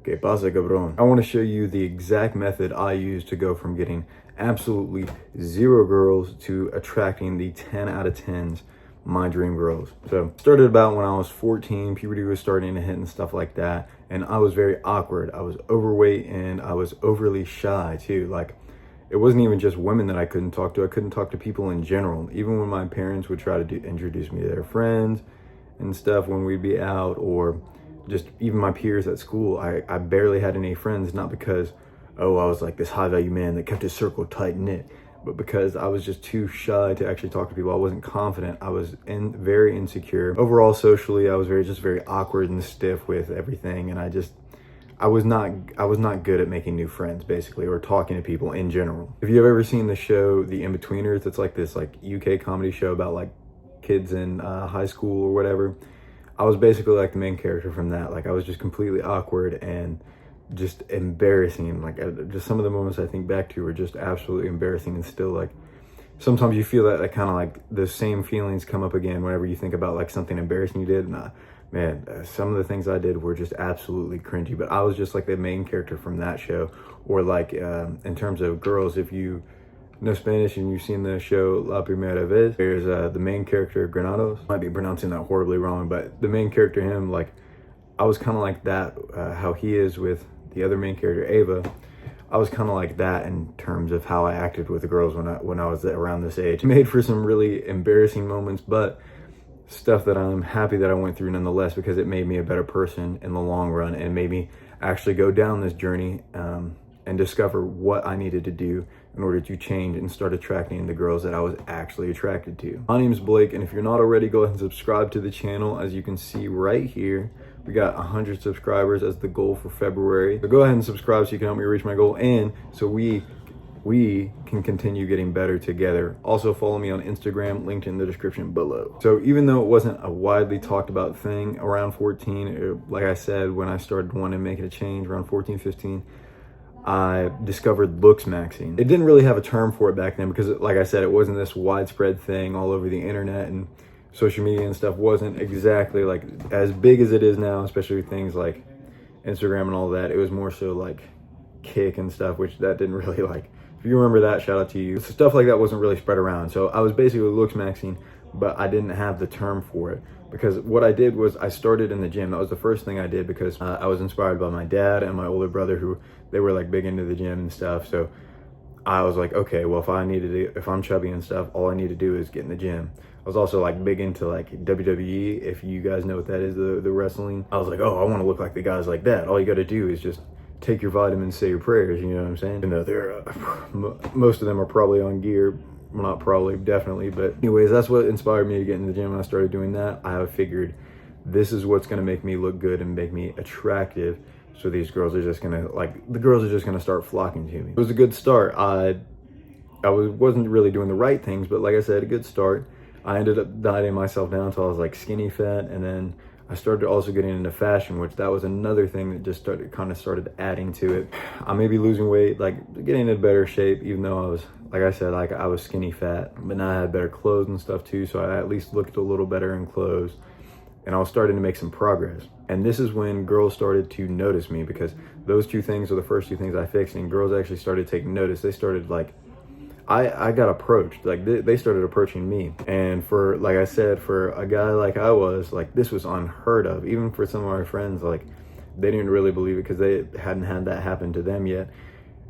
Okay, pasa cabrón. I want to show you the exact method I use to go from getting absolutely zero girls to attracting the 10 out of 10s, my dream girls. So started about when I was 14, puberty was starting to hit and stuff like that. And I was very awkward. I was overweight and I was overly shy too. Like, it wasn't even just women that I couldn't talk to. I couldn't talk to people in general. Even when my parents would try to introduce me to their friends and stuff when we'd be out, or just even my peers at school, I barely had any friends, not because, oh, I was like this high value man that kept his circle tight knit, but because I was just too shy to actually talk to people. I wasn't confident. I was very insecure. Overall, socially, I was very awkward and stiff with everything. And I was not good at making new friends, basically, or talking to people in general. If you've ever seen the show The In-Betweeners, it's like this like UK comedy show about like kids in high school or whatever. I was basically like the main character from that. Like, I was just completely awkward and just embarrassing. Like, just some of the moments I think back to were just absolutely embarrassing. And still, like, sometimes you feel that kind of like the same feelings come up again whenever you think about like something embarrassing you did. Nah, man, some of the things I did were just absolutely cringy. But I was just like the main character from that show. Or like in terms of girls, if you know Spanish and you've seen the show La Primera Vez, there's the main character Granados. Might be pronouncing that horribly wrong, but the main character, him, like, I was kind of like that, how he is with the other main character, Ava. I was kind of like that in terms of how I acted with the girls when I was around this age. It made for some really embarrassing moments, but stuff that I'm happy that I went through nonetheless, because it made me a better person in the long run and made me actually go down this journey and discover what I needed to do in order to change and start attracting the girls that I was actually attracted to. My name's Blake, and if you're not already, go ahead and subscribe to the channel. As you can see right here, we got 100 subscribers as the goal for February. So go ahead and subscribe so you can help me reach my goal, and so we can continue getting better together. Also follow me on Instagram, linked in the description below. So even though it wasn't a widely talked about thing around 14, like I said, when I started wanting to make it a change around 14, 15, I discovered looks maxing. It didn't really have a term for it back then because, like I said, it wasn't this widespread thing all over the internet, and social media and stuff wasn't exactly like as big as it is now, especially with things like Instagram and all that. It was more so like Kick and stuff, which that didn't really like. If you remember that, shout out to you. Stuff like that wasn't really spread around. So I was basically looks maxing, but I didn't have the term for it. Because what I did was I started in the gym. That was the first thing I did, because I was inspired by my dad and my older brother, who they were like big into the gym and stuff. So I was like, okay, well, if I'm chubby and stuff, all I need to do is get in the gym. I was also like big into like WWE, if you guys know what that is, the wrestling. I was like, oh, I want to look like the guys like that. All you got to do is just take your vitamins, say your prayers, you know what I'm saying? You know, they're most of them are probably on gear. Well, not probably, definitely. But anyways, that's what inspired me to get in the gym. When I started doing that, I figured this is what's going to make me look good and make me attractive. So these girls are just going to, like, the girls are just going to start flocking to me. It was a good start. wasn't really doing the right things, but like I said, a good start. I ended up dieting myself down until I was like skinny fat, and then I started also getting into fashion, which that was another thing that just started adding to it. I may be losing weight, like getting into better shape, even though I was, like I said, like I was skinny fat, but now I had better clothes and stuff too. So I at least looked a little better in clothes, and I was starting to make some progress. And this is when girls started to notice me, because those two things are the first two things I fixed, and girls actually started taking notice. They started like, I got approached, like they started approaching me. And for, like I said, for a guy like I was, like, this was unheard of. Even for some of my friends, like, they didn't really believe it because they hadn't had that happen to them yet.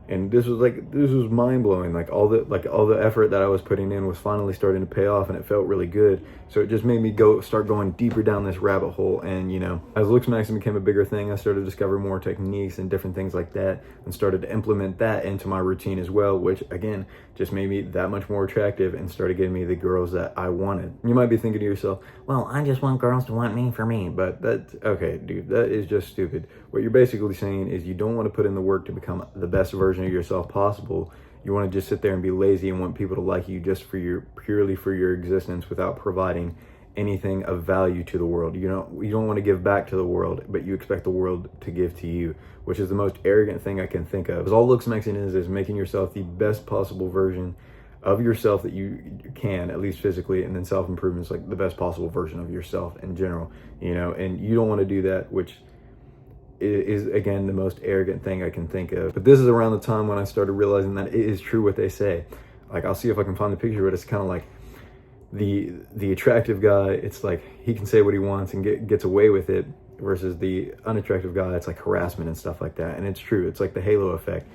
And this was mind-blowing. Like all the effort that I was putting in was finally starting to pay off, and it felt really good. So it just made me start going deeper down this rabbit hole. And you know, as looks maxing became a bigger thing, I started to discover more techniques and different things like that, and started to implement that into my routine as well, which again just made me that much more attractive and started getting me the girls that I wanted. You might be thinking to yourself, well, I just want girls to want me for me. But that's okay, dude, that is just stupid. What you're basically saying is you don't want to put in the work to become the best version of yourself possible. You want to just sit there and be lazy and want people to like you just purely for your existence, without providing anything of value to the world. You don't want to give back to the world, but you expect the world to give to you, which is the most arrogant thing I can think of. Because all looks maxing is making yourself the best possible version of yourself that you can, at least physically, and then self-improvement is like the best possible version of yourself in general, you know. And you don't want to do that, which is again the most arrogant thing I can think of. But this is around the time when I started realizing that it is true what they say. Like, I'll see if I can find the picture, but it's kind of like the attractive guy, it's like he can say what he wants and gets away with it, versus the unattractive guy, it's like harassment and stuff like that. And it's true, it's like the halo effect.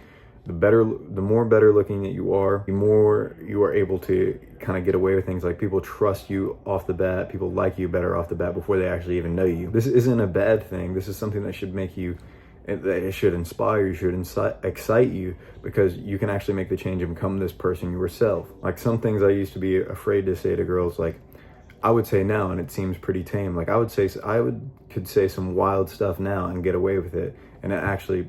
The more better looking that you are, the more you are able to kind of get away with things. Like, people trust you off the bat, people like you better off the bat before they actually even know you. This isn't a bad thing. This is something that should make you, that it should inspire you, should excite you, because you can actually make the change and become this person yourself. Like, some things I used to be afraid to say to girls, like, I would say now, and it seems pretty tame. Like, could say some wild stuff now and get away with it, and it actually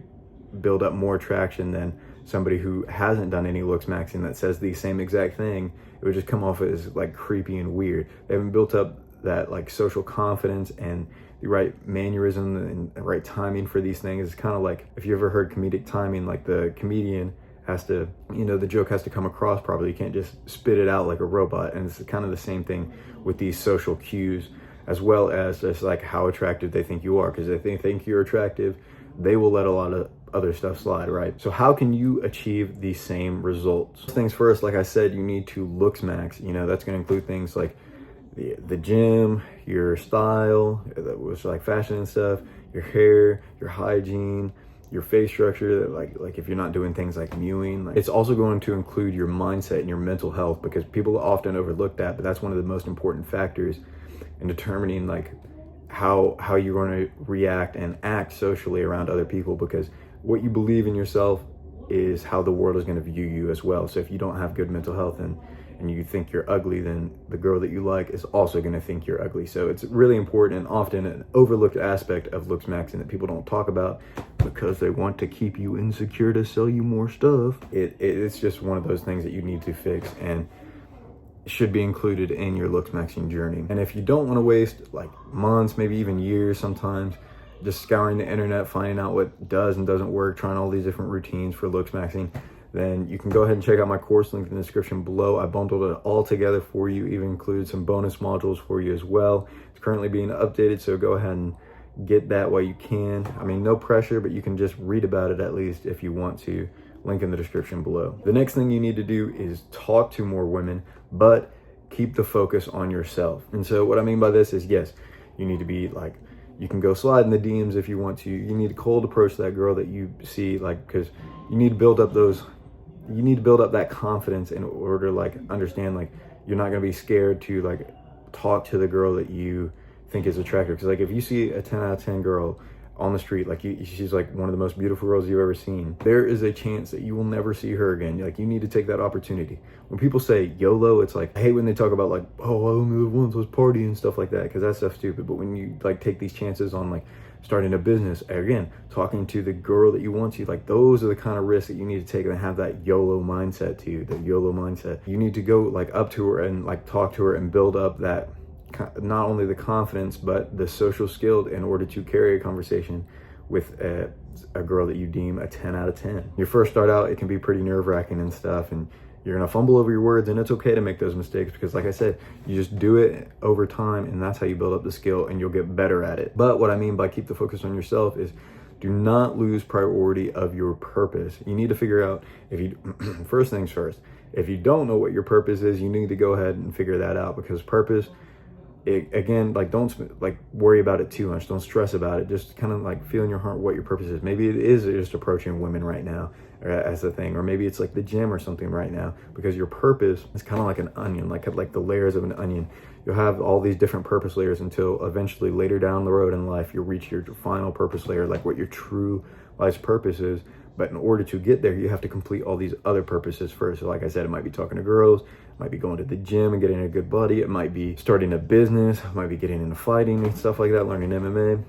build up more traction than somebody who hasn't done any looks maxing that says the same exact thing. It would just come off as like creepy and weird. They haven't built up that like social confidence and the right mannerism and the right timing for these things. It's kind of like, if you ever heard comedic timing, like the comedian has to, the joke has to come across properly. You can't just spit it out like a robot. And it's kind of the same thing with these social cues, as well as just like how attractive they think you are. Because if they think you're attractive, they will let a lot of other stuff slide, right? So how can you achieve the same results? First things first, like I said, you need to looks max. That's going to include things like the gym, your style, which like fashion and stuff, your hair, your hygiene, your face structure, like if you're not doing things like mewing. It's also going to include your mindset and your mental health, because people often overlook that, but that's one of the most important factors in determining like how you're going to react and act socially around other people, because what you believe in yourself is how the world is going to view you as well. So if you don't have good mental health and you think you're ugly, then the girl that you like is also going to think you're ugly. So it's really important and often an overlooked aspect of looks maxing that people don't talk about because they want to keep you insecure to sell you more stuff. It's just one of those things that you need to fix and should be included in your looks maxing journey. And if you don't want to waste like months, maybe even years sometimes, just scouring the internet, finding out what does and doesn't work, trying all these different routines for looks maxing, then you can go ahead and check out my course, link in the description below. I bundled it all together for you, even included some bonus modules for you as well. It's currently being updated, so go ahead and get that while you can. I mean, no pressure, but you can just read about it at least if you want to. Link in the description below. The next thing you need to do is talk to more women, but keep the focus on yourself. And so what I mean by this is, yes, you need to be like, you can go slide in the DMs if you want to. You need to cold approach that girl that you see, like, because you need to build up that confidence in order to like understand, like, you're not going to be scared to like talk to the girl that you think is attractive. Because like, if you see a 10 out of 10 girl on the street, like she's like one of the most beautiful girls you've ever seen, there is a chance that you will never see her again. Like, you need to take that opportunity. When people say YOLO, it's like, I hate when they talk about like, oh, I only live once, let's party and stuff like that, because that stuff's stupid. But when you like take these chances on like starting a business, again, talking to the girl that you want to, like, those are the kind of risks that you need to take and have that YOLO mindset to you, the YOLO mindset. You need to go like up to her and like talk to her and build up that, not only the confidence, but the social skill in order to carry a conversation with a girl that you deem a 10 out of 10. You first start out, it can be pretty nerve-wracking and stuff, and you're gonna fumble over your words, and it's okay to make those mistakes, because like I said, you just do it over time, and that's how you build up the skill and you'll get better at it. But what I mean by keep the focus on yourself is, do not lose priority of your purpose. You need to figure out, if you first things first, if you don't know what your purpose is, you need to go ahead and figure that out, because purpose, again, like, don't like worry about it too much. Don't stress about it. Just kind of like feel in your heart what your purpose is. Maybe it is just approaching women right now as a thing, or maybe it's like the gym or something right now, because your purpose is kind of like an onion, like the layers of an onion. You'll have all these different purpose layers until eventually later down the road in life, you'll reach your final purpose layer, like what your true life's purpose is. But in order to get there, you have to complete all these other purposes first. So like I said, it might be talking to girls, it might be going to the gym and getting a good body, it might be starting a business, it might be getting into fighting and stuff like that, learning MMA,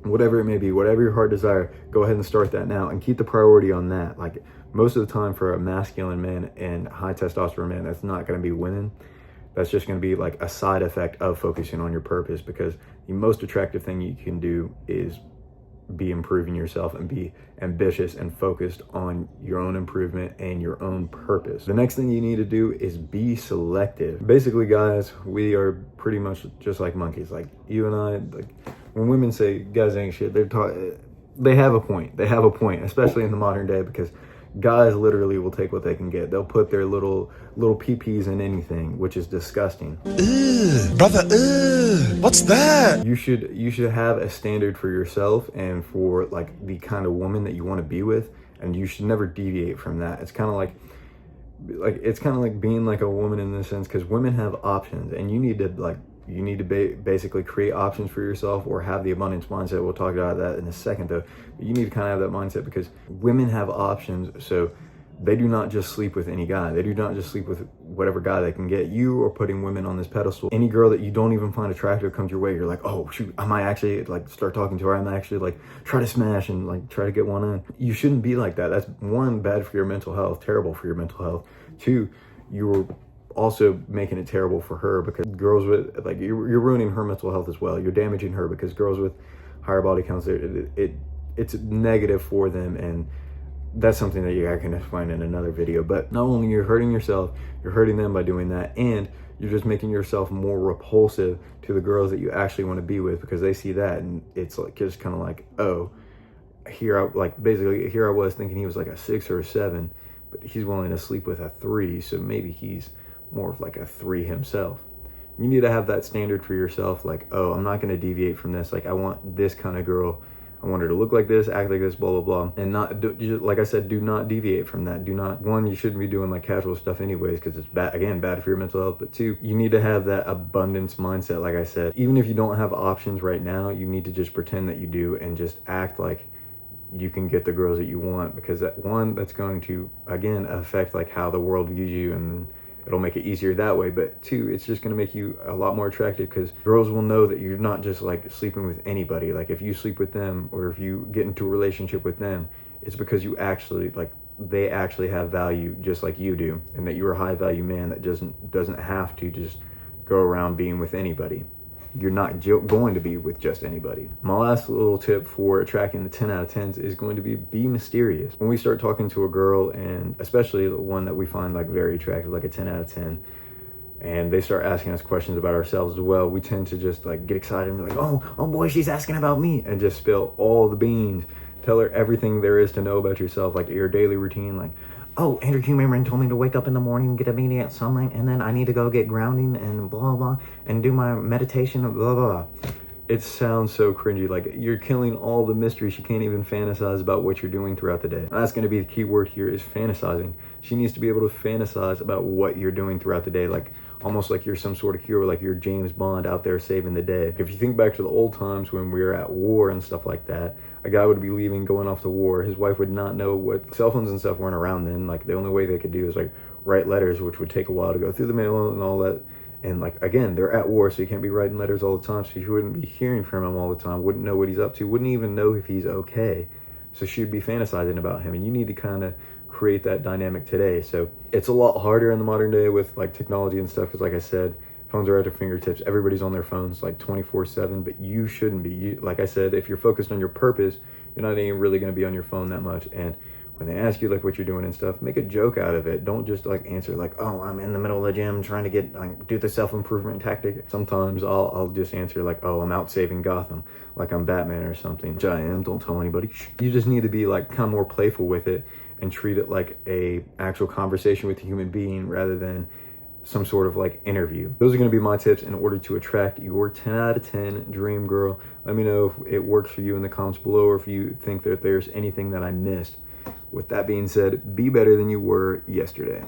whatever it may be, whatever your heart desire, go ahead and start that now and keep the priority on that. Like, most of the time for a masculine man and high testosterone man, that's not going to be women. That's just going to be like a side effect of focusing on your purpose, because the most attractive thing you can do is be improving yourself and be ambitious and focused on your own improvement and your own purpose. The next thing you need to do is be selective. Basically, guys, we are pretty much just like monkeys. Like, you and I, like, when women say guys ain't shit, they're talking, they have a point. They have a point, especially in the modern day, because guys literally will take what they can get. They'll put their little pee-pees in anything, which is disgusting. Ugh, brother, ugh, what's that? You should have a standard for yourself and for like the kind of woman that you want to be with, and you should never deviate from that. It's kind of like being like a woman in this sense, because women have options, and you need to basically create options for yourself, or have the abundance mindset. We'll talk about that in a second though. But you need to kind of have that mindset, because women have options. So they do not just sleep with any guy. They do not just sleep with whatever guy they can get. You are putting women on this pedestal. Any girl that you don't even find attractive comes your way, you're like, oh shoot, I might actually like start talking to her. I might actually like try to smash and like try to get one in. You shouldn't be like that. That's one, bad for your mental health, terrible for your mental health. Two, you're also making it terrible for her, because girls with like, you're ruining her mental health as well. You're damaging her, because girls with higher body counts, it's negative for them, and that's something that you can find in another video. But not only you're hurting yourself, you're hurting them by doing that, and you're just making yourself more repulsive to the girls that you actually want to be with, because they see that, and it's like just kind of like, oh, here I was thinking he was like a 6 or a 7, but he's willing to sleep with a 3, so maybe he's more of like a 3 himself. You need to have that standard for yourself, like, oh, I'm not going to deviate from this. Like, I want this kind of girl. I want her to look like this, act like this, blah, blah, blah. And like I said, do not deviate from that. One, you shouldn't be doing like casual stuff anyways, because it's bad for your mental health. But two, you need to have that abundance mindset. Like I said, even if you don't have options right now, you need to just pretend that you do, and just act like you can get the girls that you want, because that's going to, again, affect like how the world views you, and it'll make it easier that way. But two, it's just going to make you a lot more attractive, because girls will know that you're not just like sleeping with anybody. Like, if you sleep with them, or if you get into a relationship with them, it's because you actually they actually have value just like you do, and that you're a high value man that doesn't have to just go around being with anybody. You're not going to be with just anybody. My last little tip for attracting the 10 out of 10s is going to be mysterious. When we start talking to a girl, and especially the one that we find like very attractive, like a 10 out of 10, and they start asking us questions about ourselves as well, we tend to just like get excited and be like, oh boy, she's asking about me, and just spill all the beans. Tell her everything there is to know about yourself, like your daily routine, like, oh, Andrew Huberman told me to wake up in the morning, get immediate sunlight, and then I need to go get grounding and blah, blah, and do my meditation and blah, blah. It sounds so cringy. Like, you're killing all the mystery. She can't even fantasize about what you're doing throughout the day. And that's going to be the key word here, is fantasizing. She needs to be able to fantasize about what you're doing throughout the day, like almost like you're some sort of hero, like you're James Bond out there saving the day. If you think back to the old times when we were at war and stuff like that, a guy would be leaving, going off to war. His wife would not know what cell phones and stuff weren't around then. Like, the only way they could do is like write letters, which would take a while to go through the mail and all that. And like, again, they're at war, so you can't be writing letters all the time. So you wouldn't be hearing from him all the time, wouldn't know what he's up to, wouldn't even know if he's okay. So she'd be fantasizing about him, and you need to kind of create that dynamic today. So it's a lot harder in the modern day with like technology and stuff, because like I said, phones are at their fingertips. Everybody's on their phones like 24/7, but you shouldn't be. Like I said, if you're focused on your purpose, you're not even really going to be on your phone that much. And when they ask you like what you're doing and stuff, make a joke out of it. Don't just like answer like, oh, I'm in the middle of the gym trying to get do the self-improvement tactic. Sometimes I'll just answer like, oh, I'm out saving Gotham, like I'm Batman or something, which I am. Don't tell anybody. You just need to be like kind of more playful with it, and treat it like a actual conversation with a human being, rather than some sort of like interview. Those are going to be my tips in order to attract your 10 out of 10 dream girl. Let me know if it works for you in the comments below, or if you think that there's anything that I missed. With that being said, be better than you were yesterday.